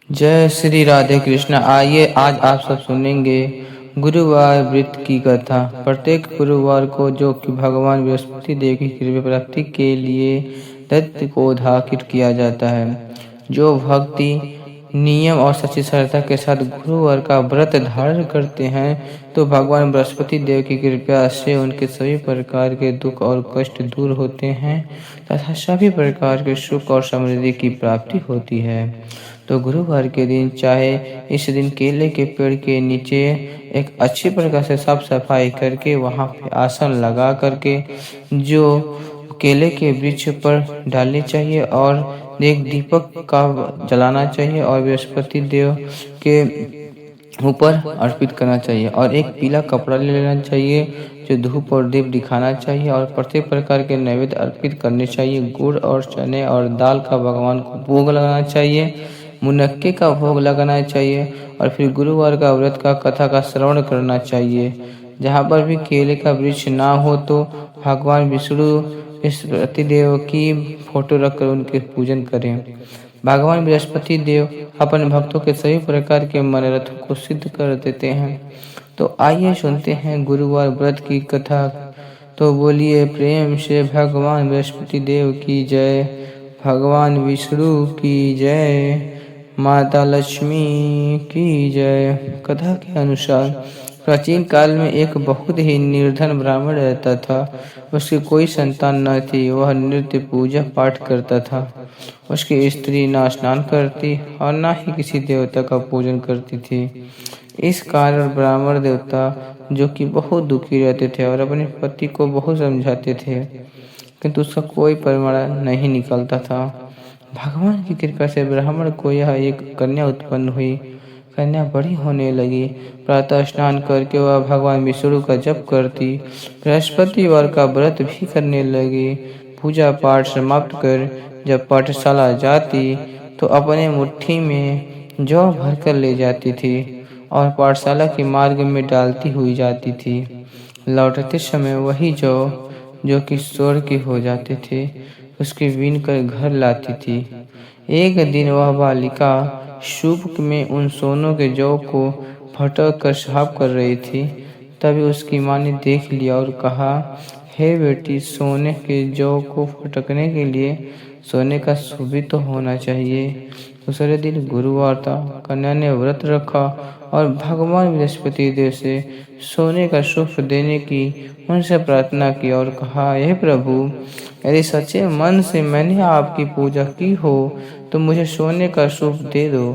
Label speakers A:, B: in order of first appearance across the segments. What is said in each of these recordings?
A: जय श्री राधे कृष्ण। आइए आज आप सब सुनेंगे गुरुवार व्रत की कथा। प्रत्येक गुरुवार को जो कि भगवान बृहस्पति देव की कृपा प्राप्ति के लिए दैत्य को धाकित किया जाता है। जो भक्ति नियम और सच्ची श्रद्धा के साथ गुरुवार का व्रत धारण करते हैं तो भगवान बृहस्पति देव की कृपा से उनके सभी प्रकार के दुख और कष्ट दूर होते हैं तथा सभी प्रकार के सुख और समृद्धि की प्राप्ति होती है। तो गुरुवार के दिन चाहे इस दिन केले के पेड़ के नीचे एक अच्छी प्रकार से साफ सफाई करके वहां पे आसन लगा करके जो केले के वृक्ष पर डालनी चाहिए और एक दीपक का जलाना चाहिए और बृहस्पति देव के ऊपर अर्पित करना चाहिए और एक पीला कपड़ा ले लेना चाहिए जो धूप और दीप दिखाना चाहिए और प्रत्येक प्रकार के नैवेद्य अर्पित करने चाहिए। गुड़ और चने और दाल का भगवान को भोग लगाना चाहिए, मुनक्के का भोग लगाना चाहिए और फिर गुरुवार का व्रत का कथा का श्रवण करना चाहिए। जहाँ पर भी केले का वृक्ष ना हो तो भगवान विष्णु बृहस्पति देव की फोटो रखकर उनके पूजन करें। भगवान बृहस्पति देव अपने भक्तों के सभी प्रकार के मनोरथों को सिद्ध कर देते हैं। तो आइए सुनते हैं गुरुवार व्रत की कथा। तो बोलिए प्रेम से भगवान बृहस्पति देव की जय, भगवान विष्णु की जय, माता लक्ष्मी की जय। कथा के अनुसार प्राचीन काल में एक बहुत ही निर्धन ब्राह्मण रहता था। उसकी कोई संतान न थी। वह नित्य पूजा पाठ करता था। उसकी स्त्री ना स्नान करती और ना ही किसी देवता का पूजन करती थी। इस कारण ब्राह्मण देवता जो कि बहुत दुखी रहते थे और अपने पति को बहुत समझाते थे किंतु उसका कोई परिणाम नहीं निकलता था। भगवान की कृपा से ब्राह्मण को यह एक कन्या उत्पन्न हुई। कन्या बड़ी होने लगी। प्रातः स्नान करके वह भगवान विष्णु का जप करती, बृहस्पतिवार का व्रत भी करने लगी। पूजा पाठ समाप्त कर जब पाठशाला जाती तो अपने मुट्ठी में जौ भरकर ले जाती थी और पाठशाला के मार्ग में डालती हुई जाती थी। लौटते समय वही जौ जो कि स्वर्ग के हो जाते थे उसके बीन कर घर लाती थी। एक दिन वह बालिका सूप में उन सोनों के जौ को फटक कर साफ कर रही थी। तभी उसकी माँ ने देख लिया और कहा, हे बेटी, सोने के जौ को फटकने के लिए सोने का सूप भी तो होना चाहिए। दूसरे दिन गुरुवार था। कन्या ने व्रत रखा और भगवान बृहस्पति देव से सोने का सूप देने की उनसे प्रार्थना की और कहा, हे प्रभु, यदि सच्चे मन से मैंने आपकी पूजा की हो तो मुझे सोने का सूप दे दो।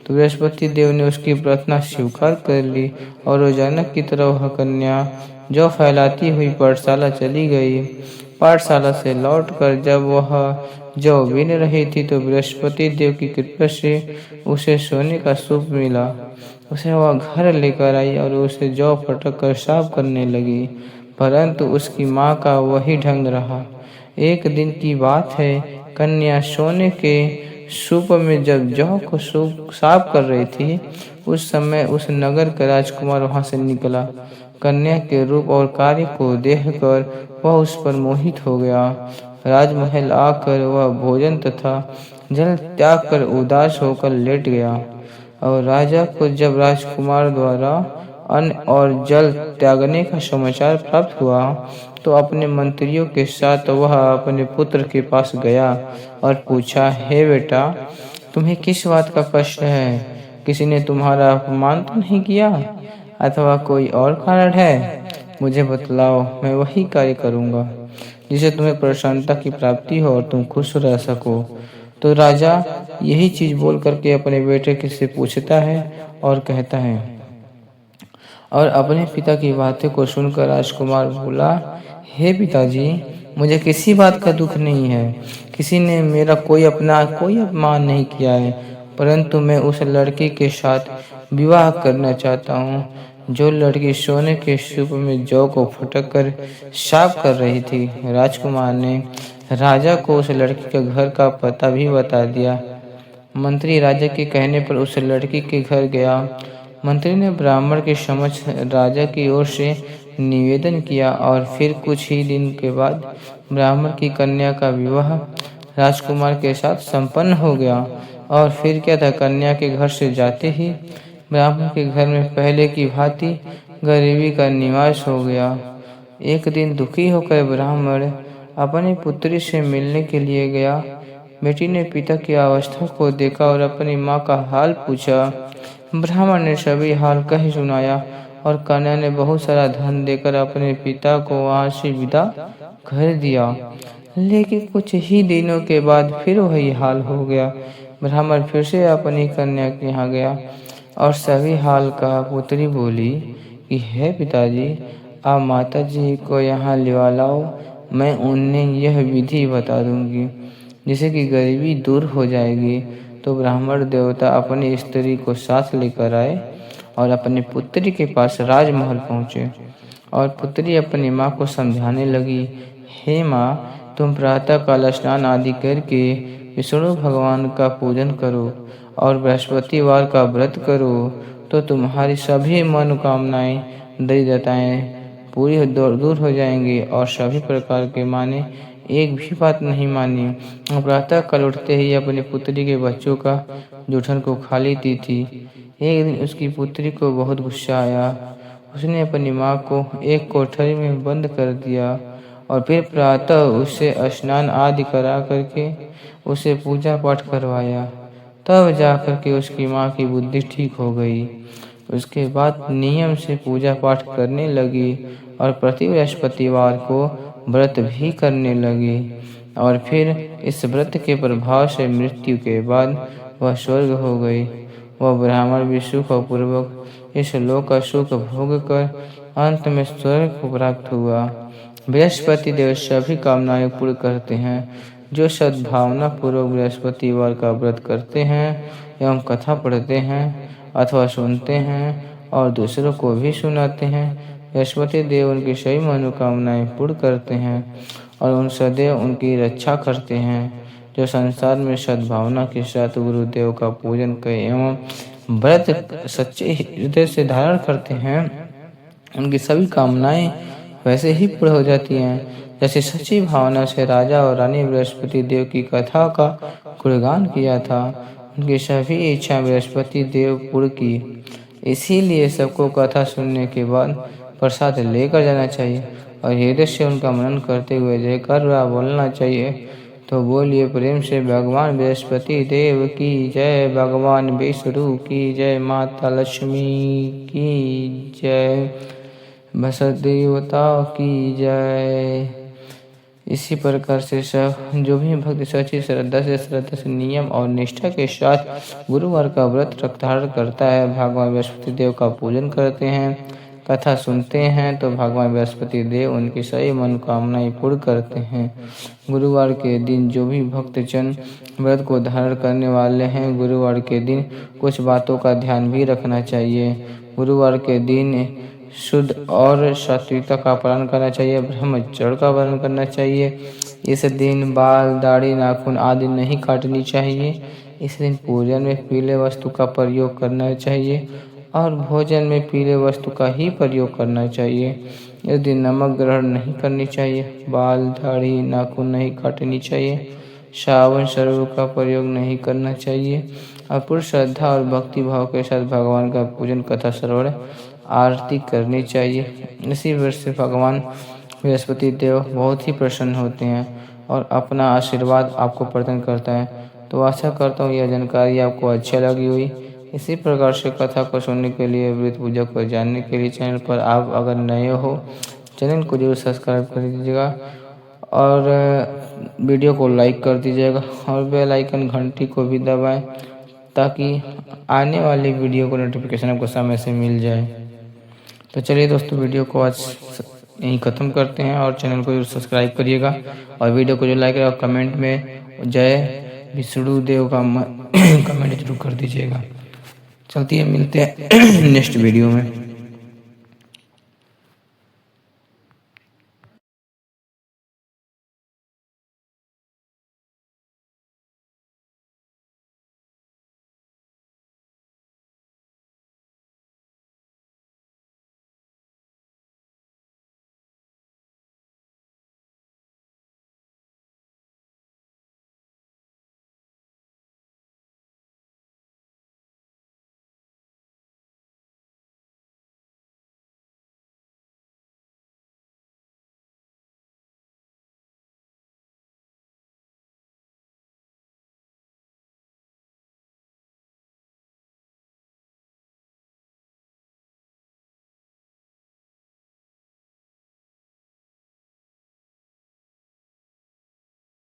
A: तो बृहस्पति देव ने उसकी प्रार्थना स्वीकार कर ली और रोजाना की तरह वह कन्या जौ फैलाती हुई पाठशाला चली गई। पाठशाला से लौटकर जब वह जौ बीन रही थी तो बृहस्पति देव की कृपा से उसे सोने का सूप मिला। उसे वह घर लेकर आई और उसे जौ फटक कर साफ करने लगी, परंतु उसकी माँ का वही ढंग रहा। एक दिन की बात है, कन्या सोने के सूप में जब जौ को साफ कर रही थी उस समय उस नगर का राजकुमार वहां से निकला। कन्या के रूप और कार्य को देखकर वह उस पर मोहित हो गया। राजमहल आकर वह भोजन तथा जल त्याग कर उदास होकर लेट गया और राजा को जब राजकुमार द्वारा अन्न और जल त्यागने का समाचार प्राप्त हुआ तो अपने मंत्रियों के साथ वह अपने पुत्र के पास गया और पूछा, हे बेटा, तुम्हें किस बात का कष्ट है? किसी ने तुम्हारा अपमान तो नहीं किया अथवा कोई और कारण है? मुझे बतलाओ, मैं वही कार्य करूँगा जिससे तुम्हें प्रसन्नता की प्राप्ति हो और तुम खुश रह सको। तो राजा यही चीज बोल करके अपने बेटे के से पूछता है और कहता है। और अपने पिता की बातें को सुनकर राजकुमार बोला, हे पिताजी, मुझे किसी बात का दुख नहीं है। किसी ने मेरा कोई अपमान नहीं किया है, परंतु मैं उस लड़की के साथ विवाह करना चाहता हूँ जो लड़की सोने के सूप में जौ को फटक कर साफ कर रही थी। राजकुमार ने राजा को उस लड़की के घर का पता भी बता दिया। मंत्री राजा के कहने पर उस लड़की के घर गया। मंत्री ने ब्राह्मण के समक्ष राजा की ओर से निवेदन किया और फिर कुछ ही दिन के बाद ब्राह्मण की कन्या का विवाह राजकुमार के साथ संपन्न हो गया। और फिर क्या था, कन्या के घर से जाते ही ब्राह्मण के घर में पहले की भांति गरीबी का निवास हो गया। एक दिन दुखी होकर ब्राह्मण अपनी पुत्री से मिलने के लिए गया। बेटी ने पिता की अवस्था को देखा और अपनी माँ का हाल पूछा। ब्राह्मण ने सभी हाल कह सुनाया और कन्या ने बहुत सारा धन देकर अपने पिता को वहां से विदा कर दिया। लेकिन कुछ ही दिनों के बाद फिर वही हाल हो गया। ब्राह्मण फिर से अपनी कन्या के यहाँ गया और सभी हाल का पुत्री बोली कि हे पिताजी, आप माता जी को यहाँ लिवा लाओ, मैं उन्हें यह विधि बता दूंगी जिससे कि गरीबी दूर हो जाएगी। तो ब्राह्मण देवता अपनी स्त्री को साथ लेकर आए और अपनी पुत्री के पास राजमहल पहुँचे और पुत्री अपनी माँ को समझाने लगी, हे माँ, तुम प्रातः काल स्नान आदि करके विष्णु भगवान का पूजन करो और बृहस्पतिवार का व्रत करो तो तुम्हारी सभी मनोकामनाएं, दरिद्रताएं पूरी दूर हो जाएंगी। और सभी प्रकार के माने एक भी बात नहीं मानी। प्रातः काल उठते ही अपनी पुत्री के बच्चों का जूठन को खा लेती थी। एक दिन उसकी पुत्री को बहुत गुस्सा आया। उसने अपनी माँ को एक कोठरी में बंद कर दिया और फिर प्रातः उससे स्नान आदि करा करके उसे पूजा पाठ करवाया। तब जाकर के उसकी माँ की बुद्धि ठीक हो गई। उसके बाद नियम से पूजा पाठ करने लगी और प्रति बृहस्पतिवार को व्रत भी करने लगी। और फिर इस व्रत के प्रभाव से मृत्यु के बाद वह स्वर्ग हो गई। वह ब्राह्मण भी सुखपूर्वक इस लोक का सुख भोग कर अंत में स्वर्ग को प्राप्त हुआ। बृहस्पति देव सभी कामनाएं पूर्ण करते हैं। जो सद्भावना पूर्वक बृहस्पतिवार का व्रत करते हैं एवं कथा पढ़ते हैं अथवा सुनते हैं और दूसरों को भी सुनाते हैं, बृहस्पति देव उनकी सभी मनोकामनाएं पूर्ण करते हैं और उन सदैव उनकी रक्षा करते हैं। जो संसार में सद्भावना के साथ गुरुदेव का पूजन कर एवं व्रत सच्चे हृदय से धारण करते हैं, उनकी सभी कामनाएं वैसे ही पूर्ण हो जाती हैं जैसे सच्ची भावना से राजा और रानी बृहस्पति देव की कथा का गुणगान किया था। उनकी सभी इच्छा बृहस्पति देव पूर्ण की। इसीलिए सबको कथा सुनने के बाद प्रसाद लेकर जाना चाहिए और हृदय से उनका मनन करते हुए जयकार बोलना चाहिए। तो बोलिए प्रेम से भगवान बृहस्पति देव की जय, भगवान विष्णु की जय, माता लक्ष्मी की जय, देवता की जय। इसी प्रकार से सब जो भी भक्त सच्ची श्रद्धा से नियम और निष्ठा के साथ गुरुवार का व्रत धारण करता है, भगवान बृहस्पति देव का पूजन करते हैं, कथा सुनते हैं, तो भगवान बृहस्पति देव उनकी सही मनोकामनाएं पूर्ण करते हैं। गुरुवार के दिन जो भी भक्तजन व्रत को धारण करने वाले हैं, गुरुवार के दिन कुछ बातों का ध्यान भी रखना चाहिए। गुरुवार के दिन शुद्ध और सात्विकता का पालन करना चाहिए, ब्रह्मचर्य का पालन करना चाहिए। इस दिन बाल, दाढ़ी, नाखून आदि नहीं काटनी चाहिए। इस दिन पूजन में पीले वस्तु का प्रयोग करना चाहिए और भोजन में पीले वस्तु का ही प्रयोग करना चाहिए। इस दिन नमक ग्रहण नहीं करनी चाहिए, बाल, दाढ़ी, नाखून नहीं काटनी चाहिए, साबुन सरसों का प्रयोग नहीं करना चाहिए और पूर्ण श्रद्धा और भक्ति भाव के साथ भगवान का पूजन, कथा श्रवण, आरती करनी चाहिए। इसी वर्ष से भगवान बृहस्पति देव बहुत ही प्रसन्न होते हैं और अपना आशीर्वाद आपको प्रदान करता है। तो आशा करता हूँ यह जानकारी आपको अच्छा लगी हुई। इसी प्रकार से कथा को सुनने के लिए, व्रत पूजा को जानने के लिए चैनल पर आप अगर नए हो चैनल को जरूर सब्सक्राइब कर दीजिएगा और वीडियो को लाइक कर दीजिएगा और बेल आइकन घंटी को भी दबाएं ताकि आने वाली वीडियो को नोटिफिकेशन आपको समय से मिल जाए। तो चलिए दोस्तों, वीडियो को आज यहीं ख़त्म करते हैं और चैनल को जरूर सब्सक्राइब करिएगा और वीडियो को जो लाइक करेगा कमेंट में जय विष्णु देव का कमेंट जरूर कर दीजिएगा। चलती है, मिलते हैं नेक्स्ट वीडियो में।